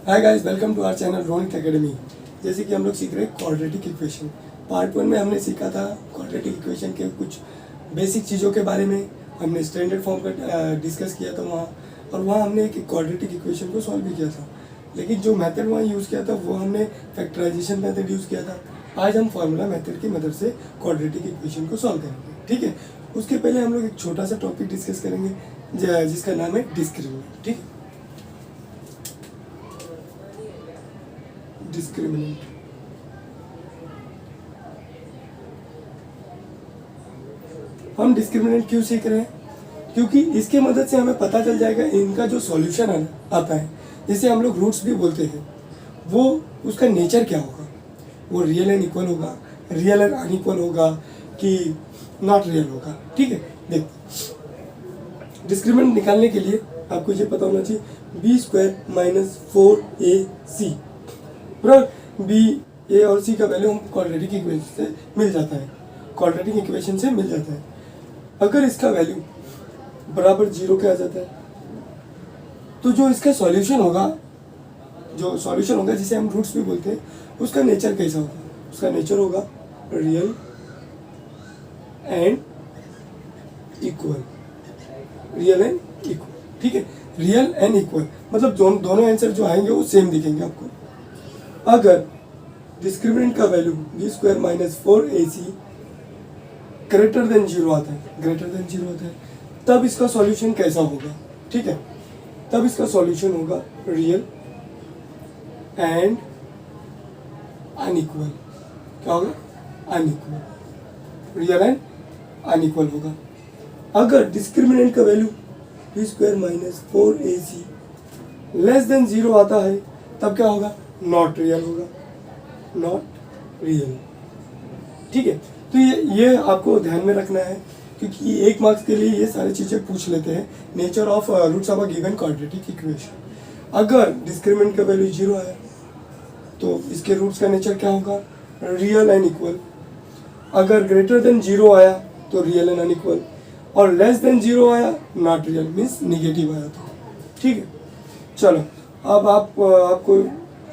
Hi guys, welcome to our channel Ronit academy. जैसे कि हम लोग सीख रहे हैं क्वाड्रेटिक इक्वेशन। पार्ट 1 में हमने सीखा था क्वाड्रेटिक इक्वेशन के कुछ बेसिक चीज़ों के बारे में। हमने स्टैंडर्ड फॉर्म का डिस्कस किया था वहाँ, और वहाँ हमने एक क्वाड्रेटिक इक्वेशन को सॉल्व भी किया था। लेकिन जो मेथड वहाँ यूज़ किया था वो हमने फैक्टराइजेशन मेथड यूज़ किया था। आज हम फार्मूला मेथड की मदद से क्वाड्रेटिक इक्वेशन को सॉल्व करेंगे, ठीक है। उसके पहले हम लोग एक छोटा सा टॉपिक डिस्कस करेंगे जिसका नाम है डिस्क्रिमिनेंट, ठीक है। डिस्क्रिमिनेंट हम डिस्क्रिमिनेंट क्यों सीख रहे हैं? क्योंकि इसके मदद से हमें पता चल जाएगा इनका जो सॉल्यूशन आता है, जिसे हम लोग रूट्स भी बोलते हैं, वो उसका नेचर क्या होगा। वो रियल एंड इक्वल होगा, रियल एंड अनइक्वल होगा, कि नॉट रियल होगा, ठीक है। देख, डिस्क्रिमिनेंट निकालने के लिए आपको ये पता होना चाहिए b² - 4ac बराबर बी, ए और सी का वैल्यू हम क्वाड्रेटिक इक्वेशन से मिल जाता है। क्वाड्रेटिक इक्वेशन से मिल जाता है। अगर इसका वैल्यू बराबर 0 के आ जाता है, तो जो इसका सॉल्यूशन होगा, जिसे हम रूट्स भी बोलते हैं, उसका नेचर कैसा होगा? उसका नेचर होगा real and equal. Real and equal, ठीक है। रियल एंड इक्वल मतलब दोनों आंसर जो आएंगे वो सेम दिखेंगे आपको। अगर डिस्क्रिमिनेंट का value b² - 4ac greater than 0 आता है, तब इसका सॉल्यूशन कैसा होगा, ठीक है। तब इसका सॉल्यूशन होगा रियल एंड अनइक्वल। क्या होगा? अनइक्वल। रियल एंड अनइक्वल होगा। अगर डिस्क्रिमिनेंट का value b² - 4ac less than 0 आता है, तब क्या होगा? नॉट रियल होगा। नॉट रियल, ठीक है। तो ये आपको ध्यान में रखना है, क्योंकि 1 मार्क्स के लिए ये सारी चीज़ें पूछ लेते हैं। Nature of roots of a given quadratic equation. अगर डिस्क्रिमिनेंट का वैल्यू 0 आया, तो इसके रूट्स का नेचर क्या होगा? Real and equal. अगर ग्रेटर देन 0 आया तो रियल एंड अनइक्वल, और लेस देन 0 आया नॉट रियल, मीन्स निगेटिव आया तो, ठीक है। चलो, अब आपको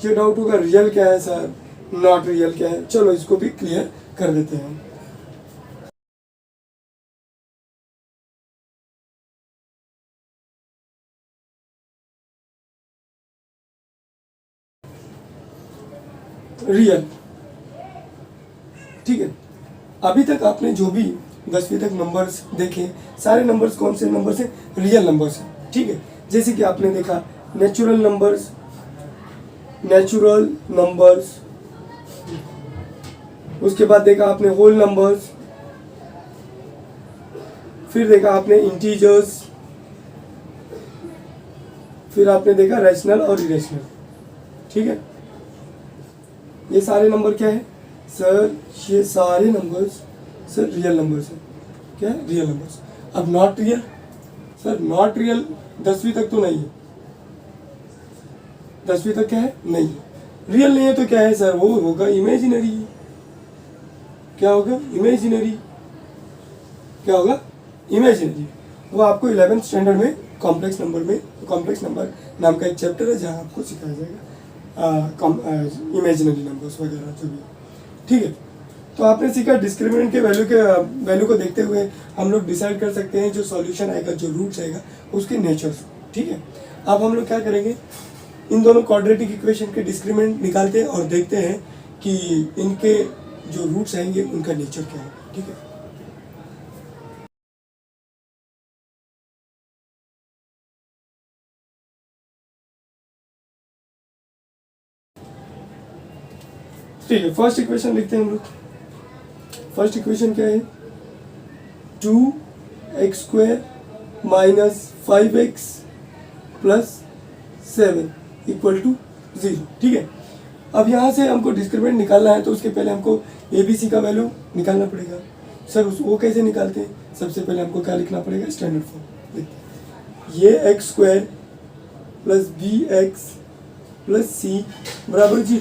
ये डाउट होगा रियल क्या है सर, नॉट रियल क्या है। चलो इसको भी क्लियर कर देते हैं। रियल, ठीक है। अभी तक आपने जो भी 10वीं तक नंबर्स देखे, सारे नंबर्स कौन से नंबर्स हैं? रियल नंबर्स हैं, ठीक है। जैसे कि आपने देखा नेचुरल नंबर्स, उसके बाद देखा आपने होल नंबर्स, फिर देखा आपने इंटीजर्स, फिर आपने देखा रैशनल और इरेशनल, ठीक है। ये सारे नंबर क्या है सर? ये सारे नंबर्स सर रियल नंबर्स हैं। क्या है? Real numbers. अब not real sir, not real 10वीं तक तो नहीं है। 10वीं तक क्या है? नहीं है। रियल नहीं है तो क्या है सर? वो होगा इमेजिनरी। क्या होगा? इमेजिनरी। क्या होगा? इमेजिनरी। वो आपको 11th स्टैंडर्ड में कॉम्प्लेक्स नंबर नाम का एक चैप्टर है, जहाँ आपको सिखाया जाएगा इमेजिनरी नंबर्स वगैरह जो भी, ठीक है। तो आपने सीखा डिस्क्रिमिनेंट के वैल्यू को देखते हुए हम लोग डिसाइड कर सकते हैं जो सॉल्यूशन आएगा, जो रूट्स आएगा, उसके नेचर, ठीक है। अब हम लोग क्या करेंगे, इन दोनों क्वाड्रेटिक इक्वेशन के डिस्क्रिमिनेंट निकालते हैं और देखते हैं कि इनके जो रूट्स आएंगे उनका नेचर क्या है, ठीक है। ठीक है, फर्स्ट इक्वेशन लिखते हैं हम लोग। फर्स्ट इक्वेशन क्या है? 2x² - 5x + 7 = 0, ठीक है। अब यहाँ से हमको डिस्क्रिमिनेंट निकालना है, तो उसके पहले हमको ABC का वैल्यू निकालना पड़ेगा। सर वो कैसे निकालते हैं? सबसे पहले हमको क्या लिखना पड़ेगा? स्टैंडर्ड फॉर्म लिखते हैं। ये x² + bx + c = 0।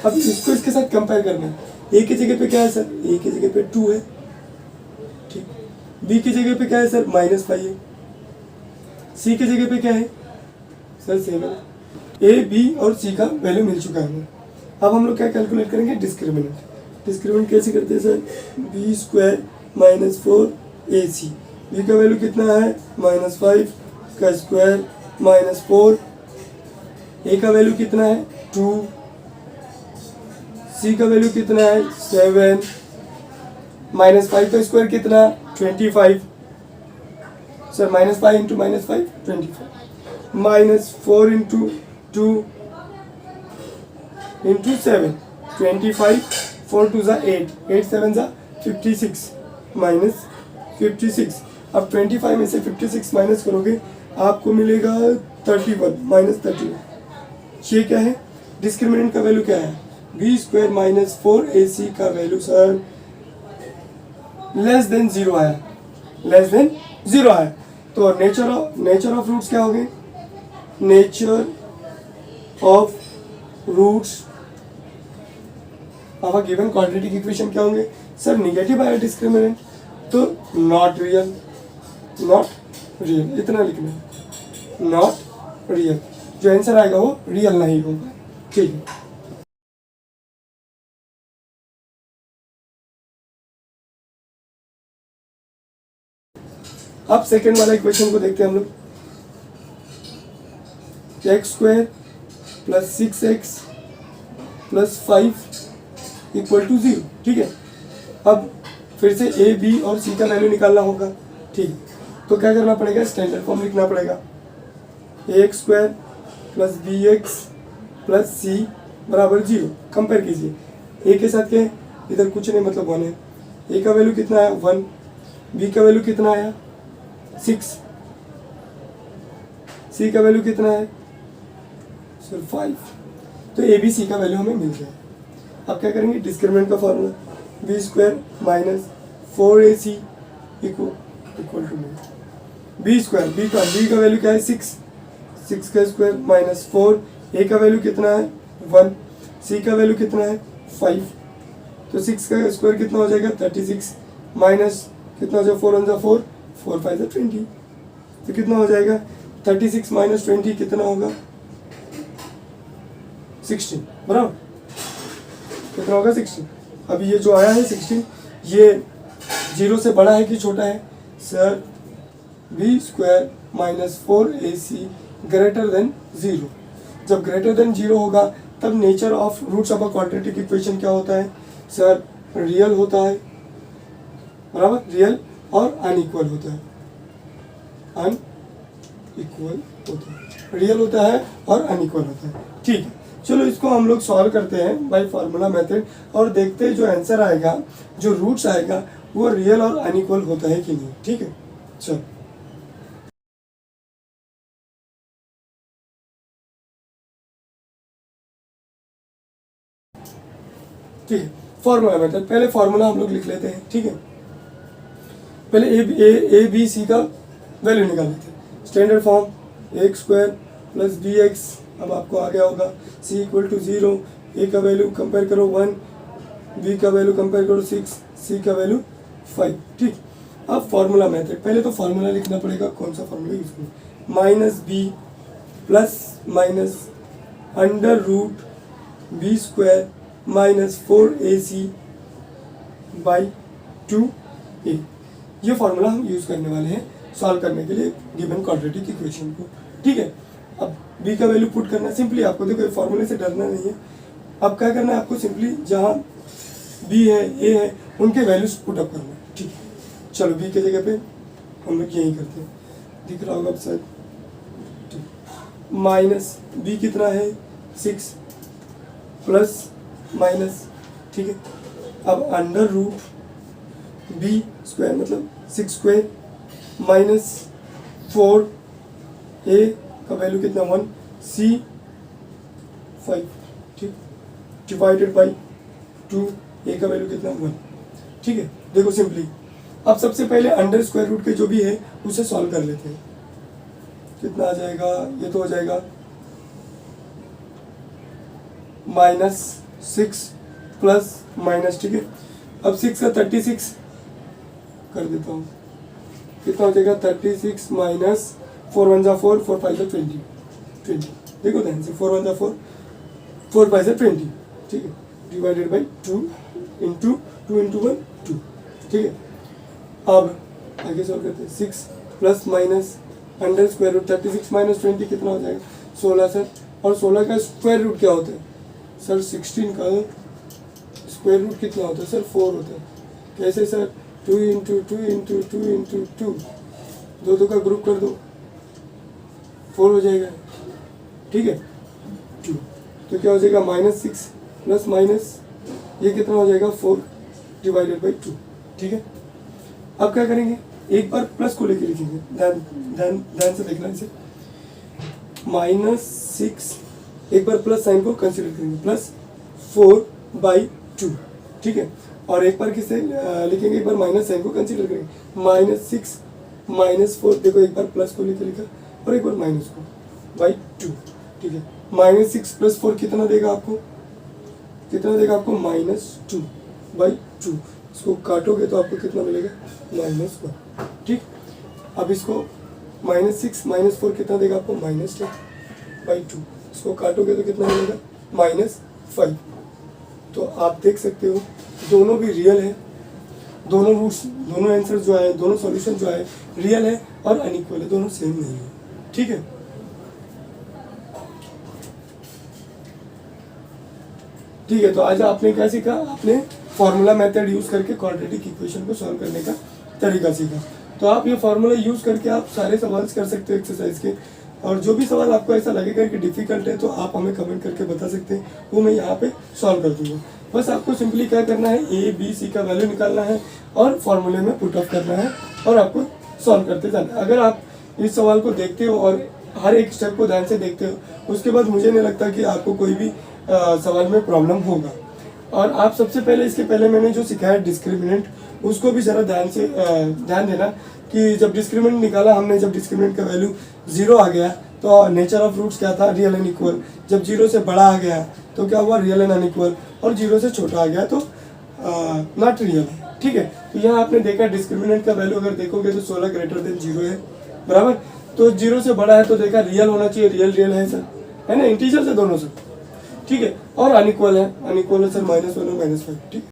अब इसको इसके साथ कंपेयर करना है। ए की जगह पे क्या है सर? ए की जगह पे 2 है, ठीक। बी की जगह पे क्या है सर? -5 है। सी की जगह पे क्या है सर? 7 है। ए बी और सी का वैल्यू मिल चुका है हमें। अब हम लोग क्या कैलकुलेट करेंगे, डिस्क्रिमिनेंट। डिस्क्रिमिनेंट कैसे करते हैं sir, B square minus 4ac, B का वैल्यू कितना है -5 का स्क्वायर -4, ए का वैल्यू कितना है 2, सी का वैल्यू कितना है 7, -5 का स्क्वायर कितना 25, सर -5 इंटू -5 25, -4 इंटू 2 इंटू 7 25, 4 2 ज़ा 8, 8 7 ज़ा 56 -56। अब 25 में से 56 माइनस करोगे आपको मिलेगा 31 -31। ये क्या है, डिस्क्रिमिनेंट का वैल्यू क्या है, बी स्क्वायर माइनस 4ac का वैल्यू सर लेस देन 0 आया, लेस देन 0 आया। तो नेचर ऑफ रूट्स क्या हो गए, nature of roots of a given quadratic equation क्या होंगे सर, निगेटिव आया डिस्क्रिमिनेंट तो नॉट रियल, नॉट रियल इतना लिखना है, नॉट रियल। जो आंसर आएगा वो रियल नहीं होगा, ठीक है। अब सेकेंड वाला इक्वेशन को देखते हैं हम लोग, X square plus 6x plus 5 equal to 0, ठीक है। अब फिर से ए बी और सी का वैल्यू निकालना होगा, ठीक। तो क्या करना पड़ेगा, स्टैंडर्ड फॉर्म लिखना पड़ेगा, X square plus B X plus C बराबर 0। कंपेयर कीजिए, ए के साथ क्या है, इधर कुछ नहीं मतलब 1 है, ए का वैल्यू कितना है 1, बी का वैल्यू कितना आया 6, सी का वैल्यू कितना है सर 5। तो ए बी सी का वैल्यू हमें मिल गया। अब क्या करेंगे, डिस्क्रिमिनेंट का formula, B square minus 4ac equal to B square, B का वैल्यू क्या है 6, 6 का स्क्वायर माइनस 4, ए का वैल्यू कितना है 1, सी का वैल्यू कितना है 5। तो 6 का स्क्वायर कितना हो जाएगा 36, माइनस कितना हो जाएगा 4 1 4, 4 5 20। तो कितना हो जाएगा 36 माइनस 20 कितना होगा 16, बराबर कितना होगा 16। अब ये जो आया है 16, ये 0 से बड़ा है कि छोटा है sir, B square minus 4ac greater than 0। जब ग्रेटर देन 0 होगा तब nature of roots of a quadratic equation क्या होता है सर, रियल होता है, बराबर, रियल और अनइक्वल होता है, अनइक्वल होता है, रियल होता है और अनइक्वल होता है, ठीक है। चलो इसको हम लोग सॉल्व करते हैं बाय फार्मूला मेथड और देखते हैं जो आंसर आएगा, जो रूट्स आएगा वो रियल और अनइक्वल होता है कि नहीं, ठीक है। चलो ठीक है, फार्मूला मेथड, पहले फार्मूला हम लोग लिख लेते हैं, ठीक है। पहले ए बी सी का वैल्यू निकाल लेते हैं, standard form X square plus B X, अब आपको आ गया होगा सी इक्वल टू 0, ए का वैल्यू कंपेयर करो 1, बी का वैल्यू कंपेयर करो 6, सी का वैल्यू 5, ठीक। अब फार्मूला मेथड, पहले तो फार्मूला लिखना पड़ेगा, कौन सा फार्मूला यूज करें, minus B plus minus under root B square minus 4ac by 2a, ये फार्मूला हम यूज़ करने वाले हैं सॉल्व करने के लिए गिवन क्वाड्रेटिक इक्वेशन को, ठीक है। अब b का वैल्यू पुट करना सिंपली, आपको देखो फार्मूले से डरना नहीं है। अब क्या करना है आपको, सिंपली जहाँ b है a है उनके वैल्यूज पुट अप करना है, ठीक है। चलो b के जगह पे हम लोग यही करते हैं, दिख रहा होगा अब शायद, ठीक। माइनस b कितना है 6 प्लस माइनस, ठीक है। अब अंडर रूट बी स्क्वायर मतलब 6 स्क्वायर माइनस 4, ए का वैल्यू कितना 1, सी 5, ठीक, डिवाइडेड बाई 2, ए का वैल्यू कितना 1, ठीक है। देखो सिंपली, अब सबसे पहले अंडर स्क्वायर रूट के जो भी है उसे सॉल्व कर लेते हैं, कितना आ जाएगा, ये तो हो जाएगा -6 प्लस माइनस, ठीक है। अब 6 का 36 कर देता हूँ, कितना हो जाएगा 36 माइनस 4 1 4, 4 5 20, देखो ध्यान से, 4 1 जा 4, 4 5 जा 20, ठीक है, डिवाइडेड बाई 2 इंटू 2 इंटू 1 2, ठीक है। अब आगे सॉल्व करते हैं, 6 plus minus under square root 36 minus 20 कितना हो जाएगा 16 सर। और 16 का स्क्वायर रूट क्या होता है सर, 16 का स्क्वायर रूट कितना होता है सर 4 होता है। कैसे सर, 2 इंटू 2 इंटू 2 इंटू 2, दो का ग्रुप कर दो 4 हो जाएगा, ठीक है 2। तो क्या हो जाएगा -6 प्लस माइनस ये कितना हो जाएगा 4 डिवाइडेड बाई 2, ठीक है। अब क्या करेंगे, एक बार प्लस को लेके लिखेंगे, ध्यान से देखना इसे, -6, एक बार प्लस साइन को कंसीडर करेंगे, प्लस 4/2, ठीक है। और एक बार किसे लिखेंगे, एक बार माइनस साइन को कंसीडर करेंगे, -6 -4, देखो एक बार प्लस को लेके लिखा और एक बार माइनस को /2, ठीक है। -6 + 4 कितना देगा आपको, -2/2, इसको काटोगे तो आपको कितना मिलेगा -1, ठीक। अब इसको -6 - 4 कितना देगा आपको -10/2, इसको काटोगे तो कितना मिलेगा -5। तो आप देख सकते हो दोनों भी रियल है, दोनों रूट्स, दोनों आंसर जो है, दोनों सॉल्यूशन जो है रियल है और अनइक्वल है, दोनों सेम नहीं है, ठीक है। ठीक है, तो आज आपने क्या सीखा, आपने फॉर्मूला मेथड यूज करके क्वाड्रेटिक इक्वेशन को सॉल्व करने का तरीका सीखा। तो आप ये फॉर्मूला यूज करके आप सारे सवाल कर सकते हो एक्सरसाइज के, और जो भी सवाल आपको ऐसा लगेगा कि डिफिकल्ट है तो आप हमें कमेंट करके बता सकते हैं, वो मैं यहाँ पे सॉल्व कर दूंगा। बस आपको सिंपली क्या करना है, A B C का वैल्यू निकालना है और फॉर्मूले में पुट ऑफ करना है और आपको सॉल्व करते जाना है। अगर आप इस सवाल को देखते हो और हर एक स्टेप को ध्यान से देखते हो, उसके बाद मुझे नहीं लगता कि आपको कोई भी सवाल में प्रॉब्लम होगा। और आप सबसे पहले, इसके पहले मैंने जो सिखाया डिस्क्रिमिनेंट, उसको भी ज़रा ध्यान देना कि जब डिस्क्रिमिनेंट निकाला हमने, जब डिस्क्रिमिनेंट का वैल्यू 0 आ गया तो नेचर ऑफ रूट्स क्या था, रियल एंड इक्वल। जब 0 से बड़ा आ गया तो क्या हुआ, रियल एंड अनइक्वल। और 0 से छोटा आ गया तो नॉट रियल, ठीक है। तो यहाँ आपने देखा डिस्क्रिमिनेंट का वैल्यू अगर देखोगे तो 16 > 0 है, बराबर। तो 0 से बड़ा है तो देखा रियल होना चाहिए, रियल है सर, है ना, इंटीजर से दोनों सर, ठीक है। और अनइक्वल है सर, -1 और -5, ठीक है।